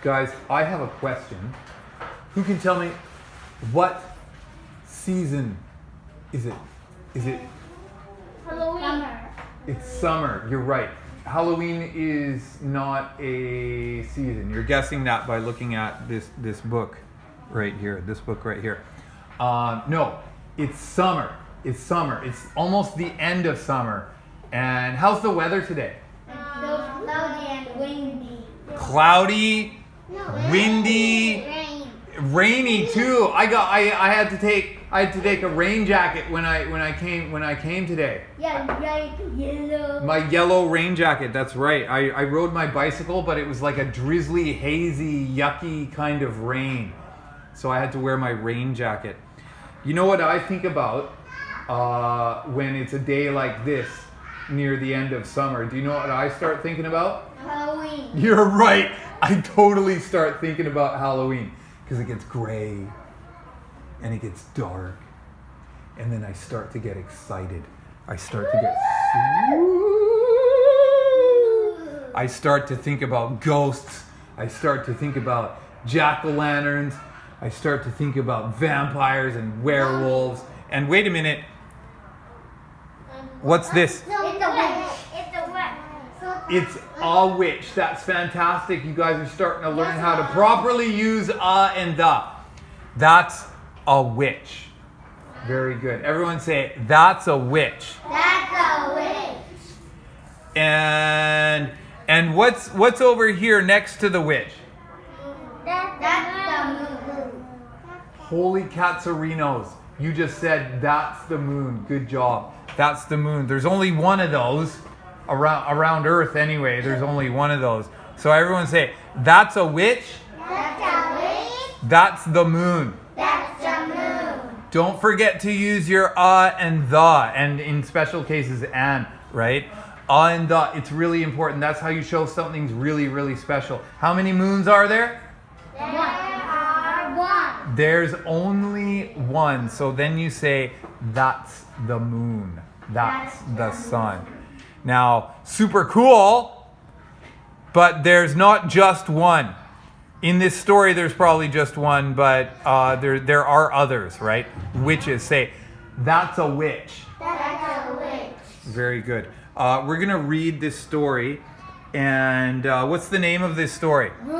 Guys, I have a question. Who can tell me what season is it? Is it? Halloween. Summer. It's summer. You're right. Halloween is not a season. You're guessing that by looking at this book right here. This book right here. No, it's summer. It's summer. It's almost the end of summer. And how's the weather today? Cloudy and windy. Cloudy, windy, rainy too. I had to take a rain jacket when I came today. Yeah, right, yellow. My yellow rain jacket, that's right. I rode my bicycle, but it was like a drizzly, hazy, yucky kind of rain. So I had to wear my rain jacket. You know what I think about when it's a day like this near the end of summer? Do you know what I start thinking about? Halloween. You're right. I totally start thinking about Halloween because it gets gray and it gets dark. And then I start to get excited. I start to think about ghosts. I start to think about jack-o'-lanterns. I start to think about vampires and werewolves. And wait a minute. What's this? It's a witch. It's a witch. It's a witch. That's fantastic. You guys are starting to learn how to properly use and the. That's a witch. Very good. Everyone say, that's a witch. That's a witch. And what's over here next to the witch? That's the moon. Holy Katsarinos. You just said that's the moon. Good job. That's the moon. There's only one of those around Earth anyway. There's only one of those. So everyone say, that's a witch. That's a witch. That's the moon. That's the moon. Don't forget to use your and the, and in special cases and, right? And the. It's really important. That's how you show something's really, really special. How many moons are there? There are one. There's only one. So then you say, that's the moon. That's the sun. Now, super cool, but there's not just one. In this story, there's probably just one, but there are others, right? Witches. Say, that's a witch. That's a witch. Very good. We're going to read this story. And what's the name of this story? Broom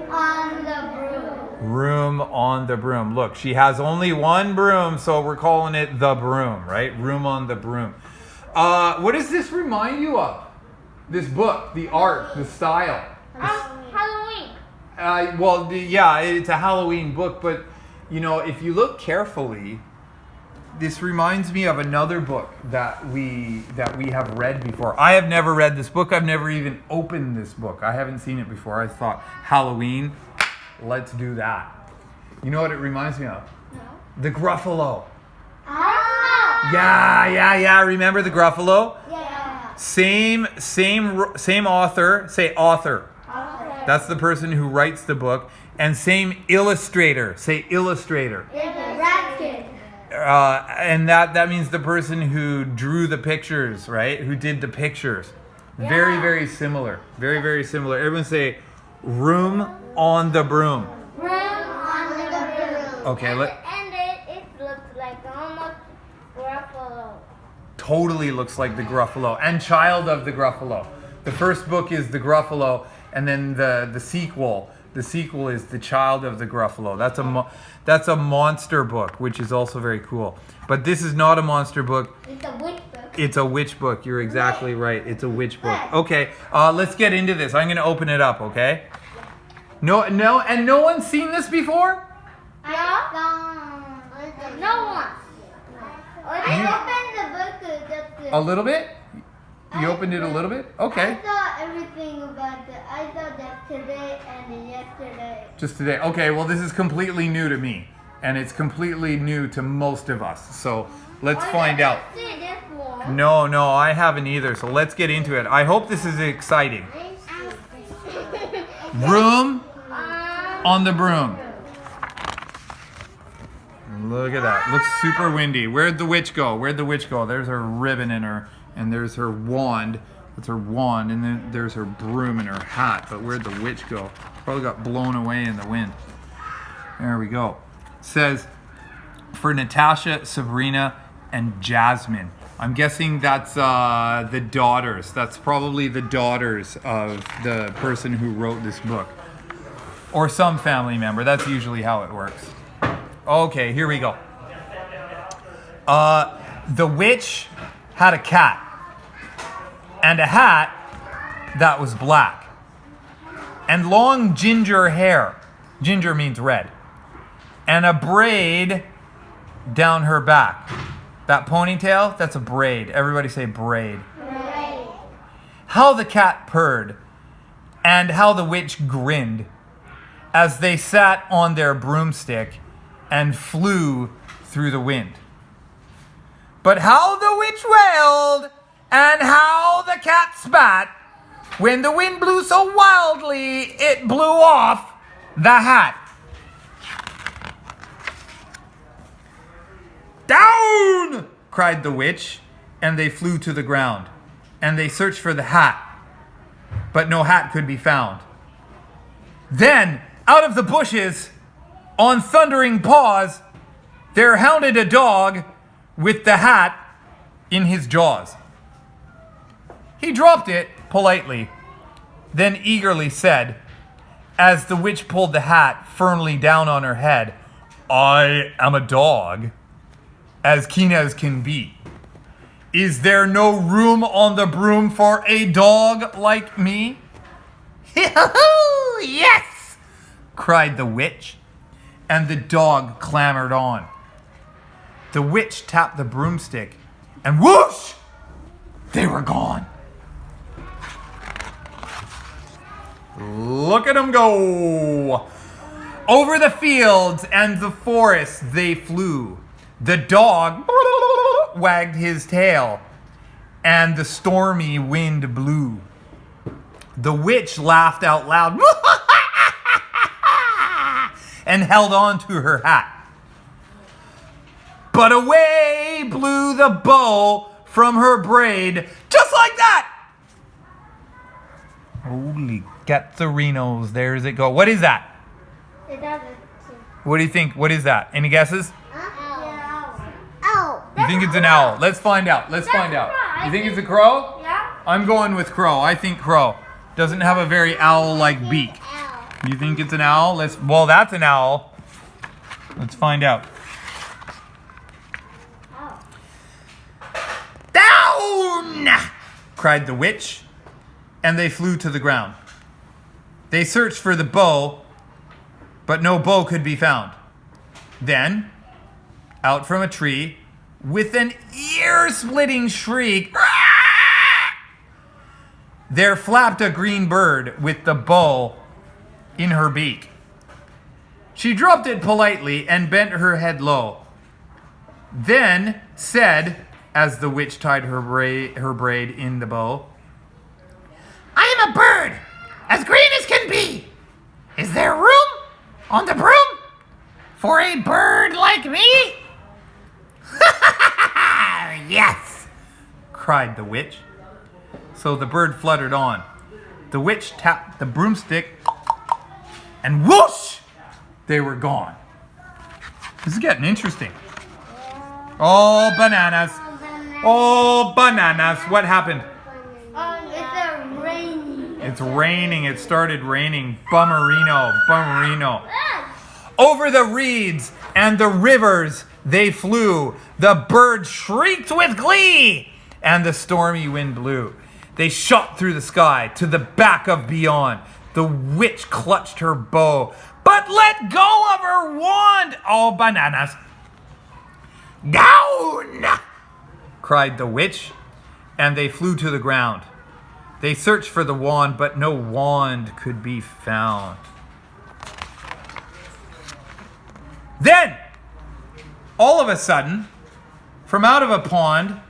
on the broom. Broom on the broom. Look, she has only one broom, so we're calling it the broom, right? Broom on the broom. What does this remind you of? This book, the art, the style. Halloween. Yeah, it's a Halloween book, but you know, if you look carefully, this reminds me of another book that we have read before. I have never read this book. I've never even opened this book. I haven't seen it before. I thought, Halloween, let's do that. You know what it reminds me of? No. The Gruffalo. Ah. Yeah. Remember the Gruffalo? Yeah. Same author. Say author. Okay. That's the person who writes the book. And same illustrator. Say illustrator. It's a racket. And that means the person who drew the pictures, right? Who did the pictures. Yeah. Very, very similar. Very, very similar. Everyone say, room on the broom. Broom on the broom. Okay, And it looks like almost Gruffalo. Totally looks like the Gruffalo. And child of the Gruffalo. The first book is the Gruffalo, and then the sequel. The sequel is the child of the Gruffalo. That's a monster book, which is also very cool. But this is not a monster book. It's a witch book. It's a witch book. You're exactly right. It's a witch book. Okay, let's get into this. I'm going to open it up, okay? No, and no one's seen this before? No one. I opened the book. A little bit? You opened it a little bit? Okay. I saw everything about it. I saw that today and yesterday. Just today. Okay, well, this is completely new to me. And it's completely new to most of us. So let's find out. See this one. No, I haven't either. So let's get into it. I hope this is exciting. Broom on the broom. Look at that. Looks super windy. Where'd the witch go? There's her ribbon and there's her wand. That's her wand, and then there's her broom and her hat. But where'd the witch go? Probably got blown away in the wind. There we go. It says, for Natasha, Sabrina, and Jasmine. I'm guessing that's the daughters. That's probably the daughters of the person who wrote this book. Or some family member. That's usually how it works. Okay, here we go. The witch had a cat and a hat that was black and long ginger hair. Ginger means red. And a braid down her back. That ponytail, that's a braid. Everybody say braid. Braid. How the cat purred and how the witch grinned as they sat on their broomstick and flew through the wind. But how the witch wailed and how the cat spat when the wind blew so wildly it blew off the hat. Down! Cried the witch, and they flew to the ground. And they searched for the hat, but no hat could be found. Then, out of the bushes, on thundering paws, there hounded a dog with the hat in his jaws. He dropped it politely, then eagerly said, as the witch pulled the hat firmly down on her head, I am a dog, as keen as can be. Is there no room on the broom for a dog like me? Yes, cried the witch, and the dog clambered on. The witch tapped the broomstick, and whoosh, they were gone. Look at them go. Over the fields and the forest they flew. The dog wagged his tail, and the stormy wind blew. The witch laughed out loud and held on to her hat. But away blew the bow from her braid, just like that. Holy gatsarinos, there's it go. What is that? It doesn't. What do you think? What is that? Any guesses? Owl. You think it's an owl? Let's find out. Let's find out. You think it's a crow? Yeah. I'm going with crow. I think crow. Doesn't have a very owl-like beak. Owl. You think it's an owl? Well, that's an owl. Let's find out. Down! Cried the witch, and they flew to the ground. They searched for the bow, but no bow could be found. Then, out from a tree, with an ear-splitting shriek, there flapped a green bird with the bow in her beak. She dropped it politely and bent her head low. Then said, as the witch tied her braid in the bow, I am a bird, as green as can be. Is there room on the broom for a bird like me? Yes, cried the witch. So the bird fluttered on. The witch tapped the broomstick, and whoosh, they were gone. This is getting interesting. Oh, bananas. Oh, bananas. What happened? It's raining. It's raining. It started raining. Bummerino. Over the reeds and the rivers they flew. The birds shrieked with glee, and the stormy wind blew. They shot through the sky to the back of beyond. The witch clutched her bow, but let go of her wand. Oh, bananas. Down! Cried the witch, and they flew to the ground. They searched for the wand, but no wand could be found. Then, all of a sudden, from out of a pond,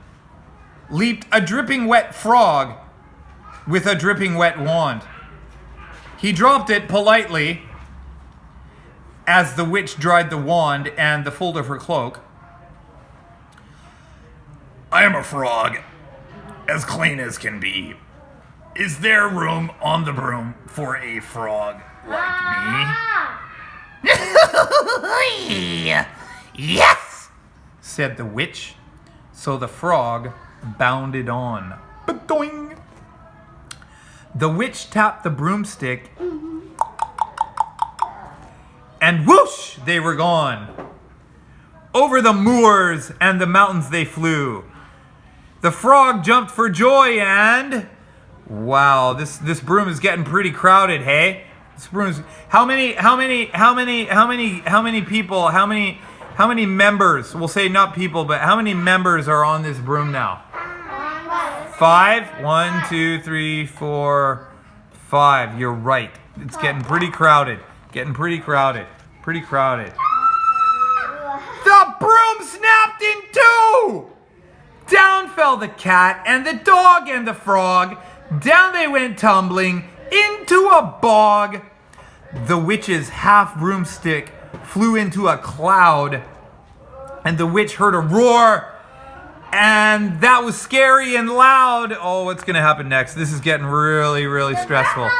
leaped a dripping wet frog with a dripping wet wand. He dropped it politely as the witch dried the wand and the fold of her cloak. I am a frog, as clean as can be. Is there room on the broom for a frog Yes, said the witch. So the frog bounded on. Ba-doing. The witch tapped the broomstick, and whoosh, they were gone. Over the moors and the mountains they flew. The frog jumped for joy and... Wow, this broom is getting pretty crowded, hey? This broom is... How many members, we'll say not people, but how many members are on this broom now? 5? 1, 2, 3, 4, 5. You're right. It's getting pretty crowded. Getting pretty crowded. Pretty crowded. The broom snapped in two! Down fell the cat and the dog and the frog. Down they went tumbling into a bog. The witch's half broomstick flew into a cloud, and the witch heard a roar, and that was scary and loud. Oh, what's gonna happen next? This is getting really, really stressful.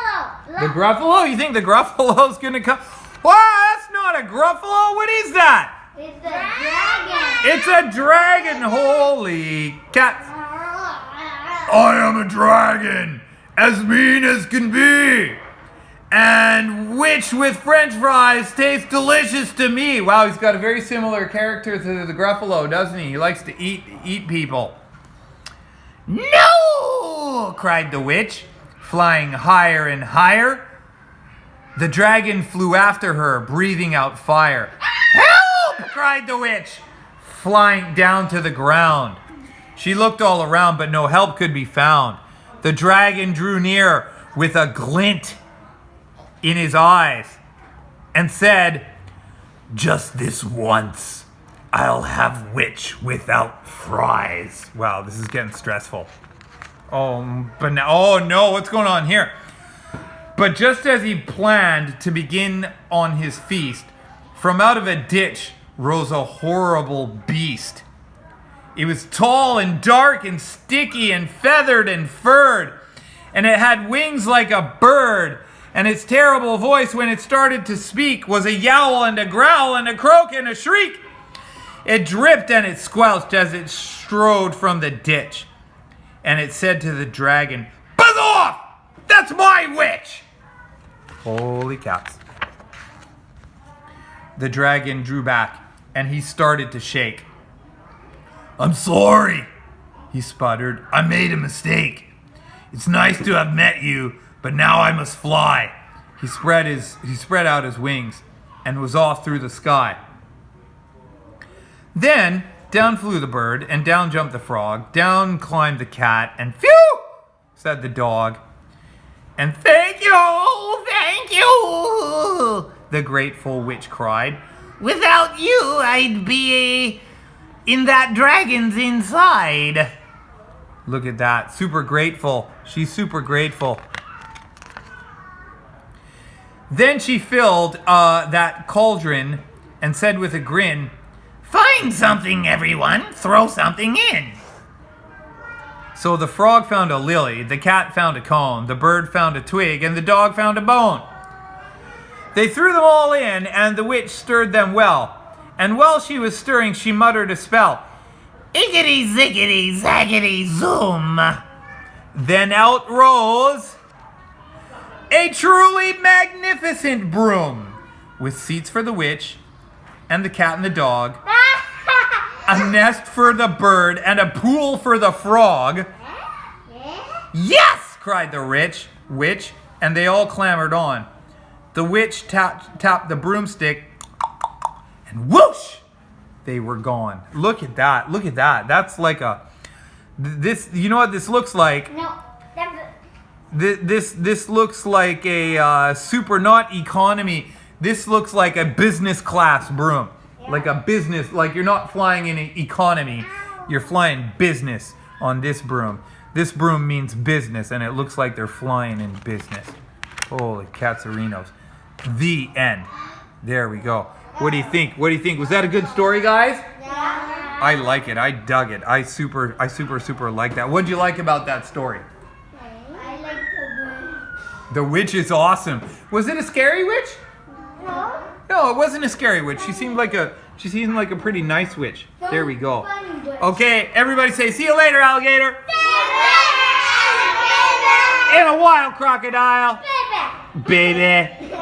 The Gruffalo? You think the Gruffalo's gonna come? Wow, that's not a Gruffalo. What is that? It's a dragon. It's a dragon. Holy cats. I am a dragon, as mean as can be, and which with French fries tastes delicious to me. Wow, he's got a very similar character to the Gruffalo, doesn't he? He likes to eat people. No! Cried the witch, flying higher and higher. The dragon flew after her, breathing out fire. Help! Cried the witch, flying down to the ground. She looked all around, but no help could be found. The dragon drew near with a glint in his eyes and said, just this once, I'll have witch without fries. Wow, this is getting stressful. Oh, but now, oh no, what's going on here? But just as he planned to begin on his feast, from out of a ditch rose a horrible beast. It was tall and dark and sticky and feathered and furred, and it had wings like a bird, and its terrible voice when it started to speak was a yowl and a growl and a croak and a shriek. It dripped and it squelched as it strode from the ditch, and it said to the dragon, "Buzz off! That's my witch!" Holy cats. The dragon drew back, and he started to shake. I'm sorry, he sputtered. I made a mistake. It's nice to have met you, but now I must fly. He spread out his wings and was off through the sky. Then down flew the bird, and down jumped the frog. Down climbed the cat, and phew, said the dog. And thank you, the grateful witch cried. Without you, I'd be in that dragon's inside. Look at that. Super grateful. She's super grateful. Then she filled that cauldron and said with a grin, find something, everyone. Throw something in. So the frog found a lily, the cat found a cone, the bird found a twig, and the dog found a bone. They threw them all in, and the witch stirred them well. And while she was stirring, she muttered a spell. Iggity, ziggity, zaggity, zoom. Then out rose a truly magnificent broom with seats for the witch and the cat and the dog, a nest for the bird, and a pool for the frog. Yes, cried the witch, and they all clambered on. The witch tapped the broomstick, and whoosh, they were gone. Look at that. Look at that. That's like a... This, you know what this looks like? No. This looks like a super, not economy. This looks like a business class broom. Yeah. Like a business, like you're not flying in economy. You're flying business on this broom. This broom means business, and it looks like they're flying in business. Holy catsarinos. The end. There we go. What do you think? What do you think? Was that a good story, guys? Yeah. I like it. I dug it. I super like that. What did you like about that story? I like the bird. The witch is awesome. Was it a scary witch? No. No, it wasn't a scary witch. She seemed like a pretty nice witch. There we go. Funny witch. Okay, everybody say, see you later, alligator. See you later, alligator. And a wild crocodile. Baby. Baby.